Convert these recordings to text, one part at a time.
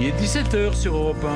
Il est 17h sur Europe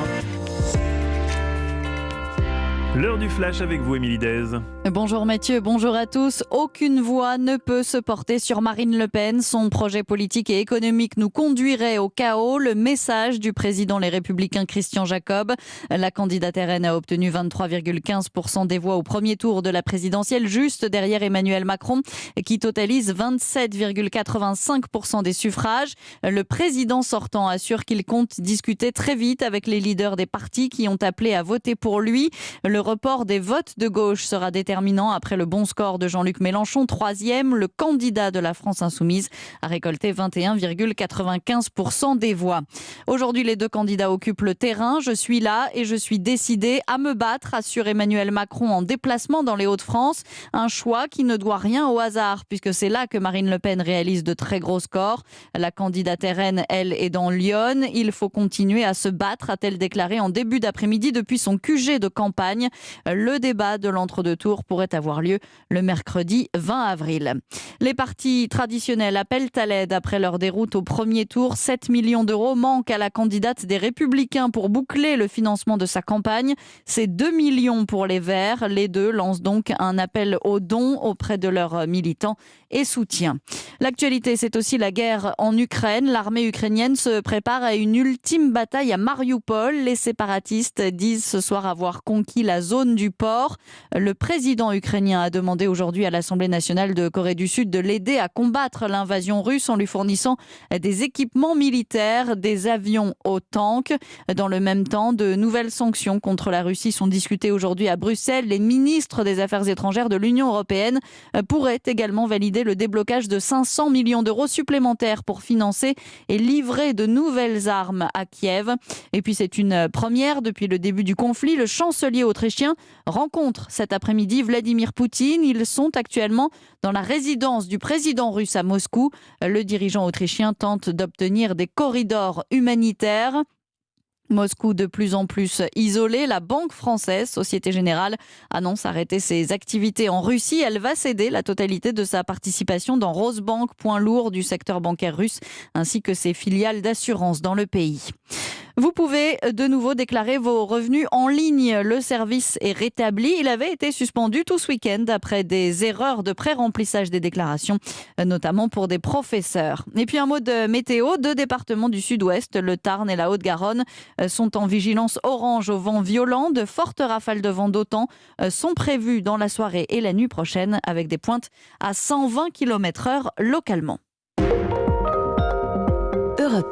1. L'heure du flash avec vous, Émilie Dez. Bonjour Mathieu, bonjour à tous. Aucune voix ne peut se porter sur Marine Le Pen. Son projet politique et économique nous conduirait au chaos. Le message du président Les Républicains Christian Jacob. La candidate RN a obtenu 23,15% des voix au premier tour de la présidentielle, juste derrière Emmanuel Macron, qui totalise 27,85% des suffrages. Le président sortant assure qu'il compte discuter très vite avec les leaders des partis qui ont appelé à voter pour lui. Le report des votes de gauche sera déterminant après le bon score de Jean-Luc Mélenchon, 3e. Le candidat de la France Insoumise a récolté 21,95% des voix. Aujourd'hui, les deux candidats occupent le terrain. Je suis là et je suis décidé à me battre, assure Emmanuel Macron en déplacement dans les Hauts-de-France. Un choix qui ne doit rien au hasard, puisque c'est là que Marine Le Pen réalise de très gros scores. La candidate RN, elle, est dans l'Yonne. Il faut continuer à se battre, a-t-elle déclaré en début d'après-midi depuis son QG de campagne. Le débat de l'entre-deux-tours pourrait avoir lieu le mercredi 20 avril. Les partis traditionnels appellent à l'aide après leur déroute au premier tour. 7 millions d'euros manquent à la candidate des Républicains pour boucler le financement de sa campagne. C'est 2 millions pour les Verts. Les deux lancent donc un appel aux dons auprès de leurs militants et soutiens. L'actualité, c'est aussi la guerre en Ukraine. L'armée ukrainienne se prépare à une ultime bataille à Mariupol. Les séparatistes disent ce soir avoir conquis la zone du port. Le président ukrainien a demandé aujourd'hui à l'Assemblée nationale de Corée du Sud de l'aider à combattre l'invasion russe en lui fournissant des équipements militaires, des avions aux tanks. Dans le même temps, de nouvelles sanctions contre la Russie sont discutées aujourd'hui à Bruxelles. Les ministres des Affaires étrangères de l'Union européenne pourraient également valider le déblocage de 500 millions d'euros supplémentaires pour financer et livrer de nouvelles armes à Kiev. Et puis c'est une première depuis le début du conflit. Le chancelier autrichien rencontre cet après-midi Vladimir Poutine. Ils sont actuellement dans la résidence du président russe à Moscou. Le dirigeant autrichien tente d'obtenir des corridors humanitaires. Moscou de plus en plus isolé. La banque française, Société Générale, annonce arrêter ses activités en Russie. Elle va céder la totalité de sa participation dans Rosebank, point lourd du secteur bancaire russe, ainsi que ses filiales d'assurance dans le pays. Vous pouvez de nouveau déclarer vos revenus en ligne. Le service est rétabli. Il avait été suspendu tout ce week-end après des erreurs de pré-remplissage des déclarations, notamment pour des professeurs. Et puis un mot de météo. 2 départements du sud-ouest, le Tarn et la Haute-Garonne, sont en vigilance orange au vent violent. De fortes rafales de vent d'autant sont prévues dans la soirée et la nuit prochaine, avec des pointes à 120 km/h localement. Europe 1.